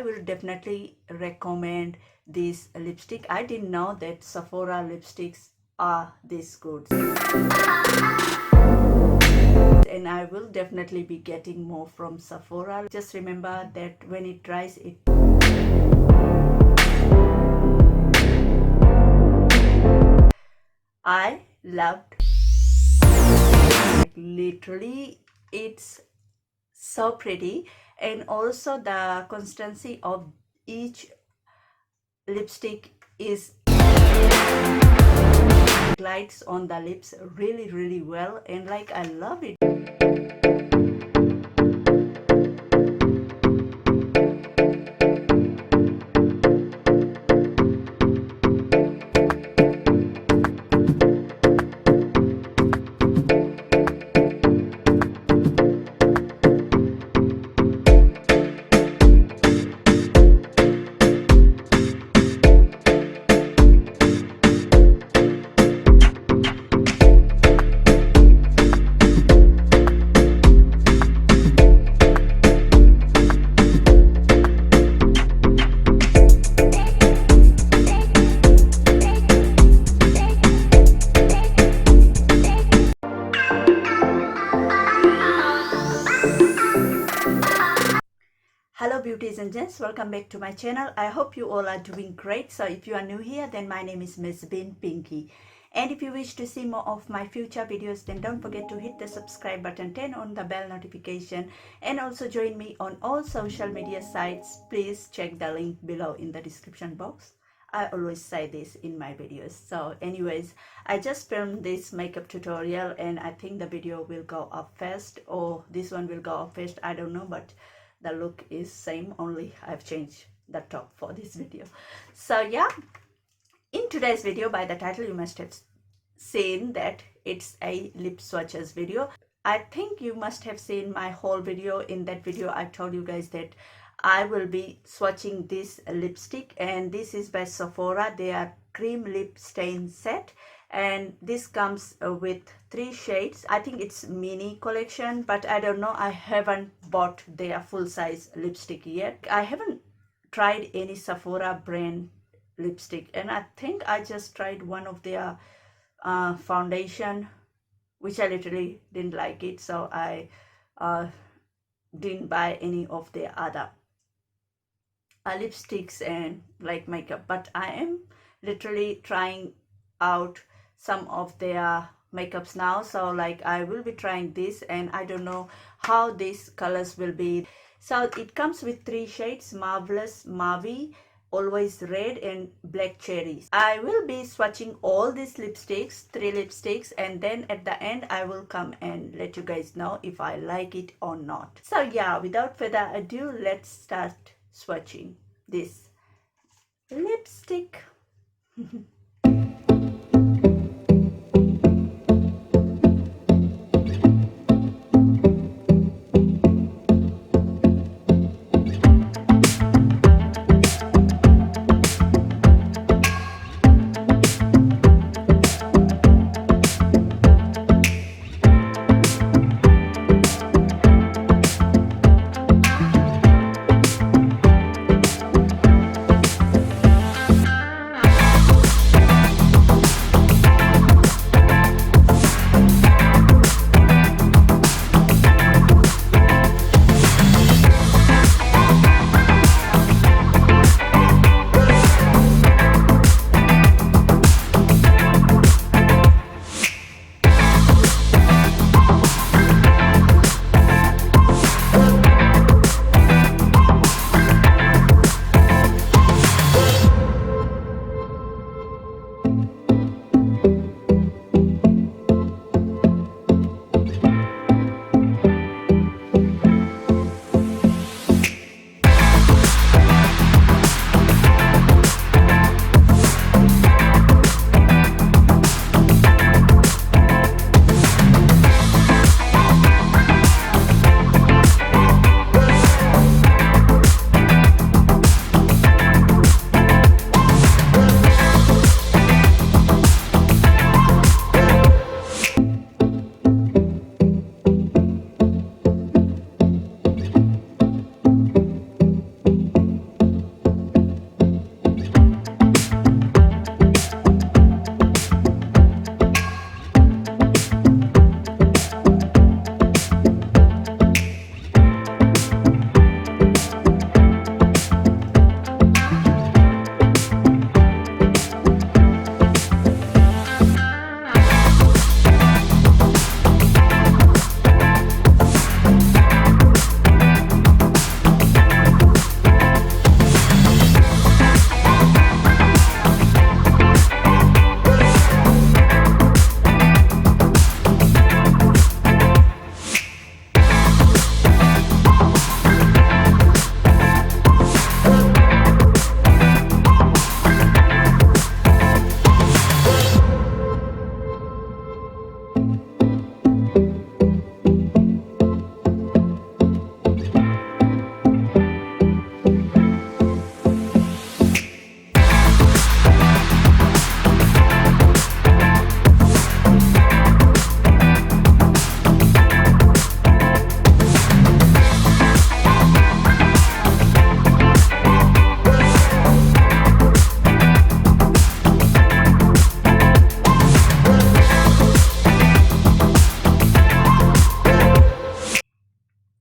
will definitely recommend this lipstick. I didn't know that Sephora lipsticks are this good. And I will definitely be getting more from Sephora. Just remember that when it dries, it I loved, literally it's so pretty, and also the consistency of each lipstick is glides on the lips really well, and like I love it. Hello beauties and gents, welcome back to my channel. I hope you all are doing great. So if you are new here, then my name is Miss Bean Pinky, and if you wish to see more of my future videos, then don't forget to hit the subscribe button, turn on the bell notification, and also join me on all social media sites. Please check the link below in the description box. I always say this in my videos. So anyways, I just filmed this makeup tutorial and I think the video will go up first, or this one will go up first, I don't know, but the look is same, only I've changed the top for this video. So yeah, in today's video, by the title you must have seen that it's a lip swatches video. I think you must have seen my whole video. In that video I told you guys that I will be swatching this lipstick, and this is by Sephora. They are cream lip stain set, and this comes with 3 shades. I think it's mini collection, but I don't know, I haven't bought their full size lipstick yet. I haven't tried any Sephora brand lipstick, and I think I just tried one of their foundation, which I literally didn't like it, so I didn't buy any of their other lipsticks and like makeup. But I am literally trying out some of their makeups now, so like I will be trying this, and I don't know how these colors will be. So it comes with 3 shades: Marvelous, Mavi, Always Red, and Black Cherries. I will be swatching all these lipsticks, 3 lipsticks, and then at the end I will come and let you guys know if I like it or not. So yeah, without further ado, let's start swatching this lipstick.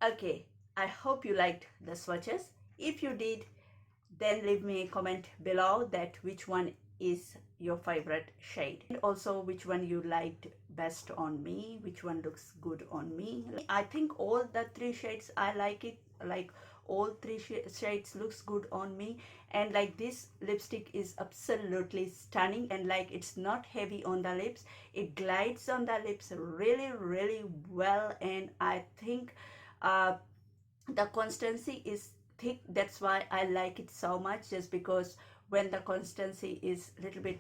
Okay, I hope you liked the swatches. If you did, then leave me a comment below that which one is your favorite shade, and also which one you liked best on me, which one looks good on me. I think all the three shades I like it, like all three shades looks good on me. And like this lipstick is absolutely stunning, and like it's not heavy on the lips, it glides on the lips really well. And I think uh, the consistency is thick. That's why I like it so much, just because when the consistency is a little bit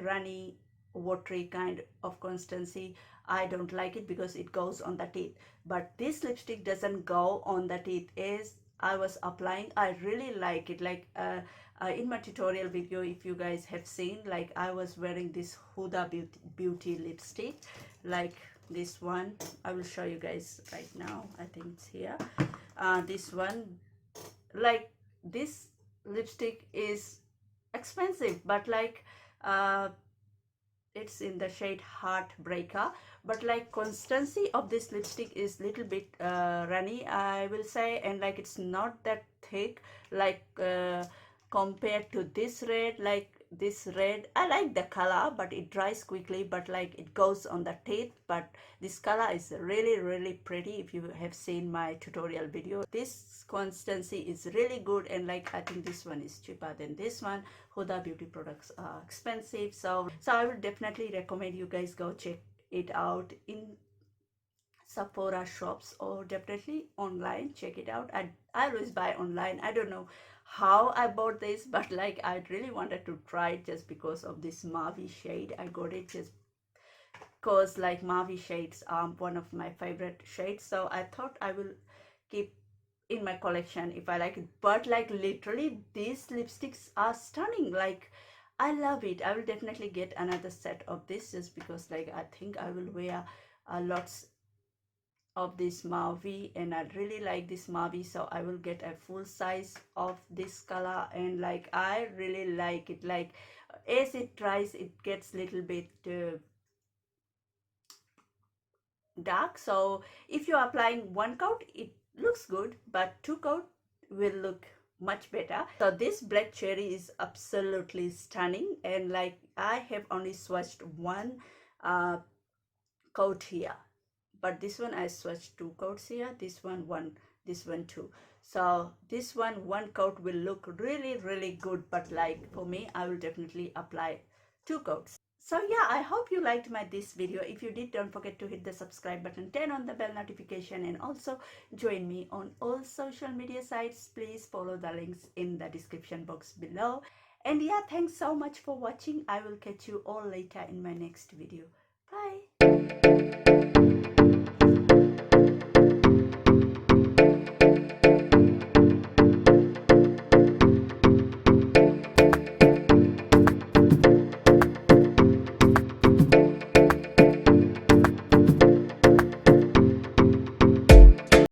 runny, watery kind of consistency, I don't like it because it goes on the teeth. But this lipstick doesn't go on the teeth. As I was applying, I really like it. Like in my tutorial video, if you guys have seen, like I was wearing this Huda Beauty lipstick, like this one. I will show you guys right now. I think it's here. This one, like this lipstick is expensive, but like uh, it's in the shade Heartbreaker. But like consistency of this lipstick is little bit runny, I will say, and like it's not that thick, like compared to this red. Like this red, I like the color, but it dries quickly, but like it goes on the teeth. But this color is really pretty. If you have seen my tutorial video, this consistency is really good. And like I think this one is cheaper than this one. Huda Beauty products are expensive, so I would definitely recommend you guys go check it out in Sephora shops, or definitely online. Check it out. I always buy online. I don't know how I bought this, but like I really wanted to try it just because of this Mavi shade. I got it just because like Mavi shades are one of my favorite shades, so I thought I will keep in my collection if I like it. But like literally these lipsticks are stunning. Like I love it. I will definitely get another set of this, just because like I think I will wear lots of this Mavi, and I really like this Mavi, so I will get a full size of this color. And like I really like it. Like as it dries, it gets little bit dark, so if you're applying one coat it looks good, but two coat will look much better. So this black cherry is absolutely stunning, and like I have only swatched one uh, coat here, but this one I swatched two coats here, this one, this one two. So this one coat will look really good, but like for me I will definitely apply two coats. So yeah, I hope you liked this video. If you did, don't forget to hit the subscribe button, turn on the bell notification, and also join me on all social media sites. Please follow the links in the description box below. And yeah, thanks so much for watching. I will catch you all later in my next video. Bye.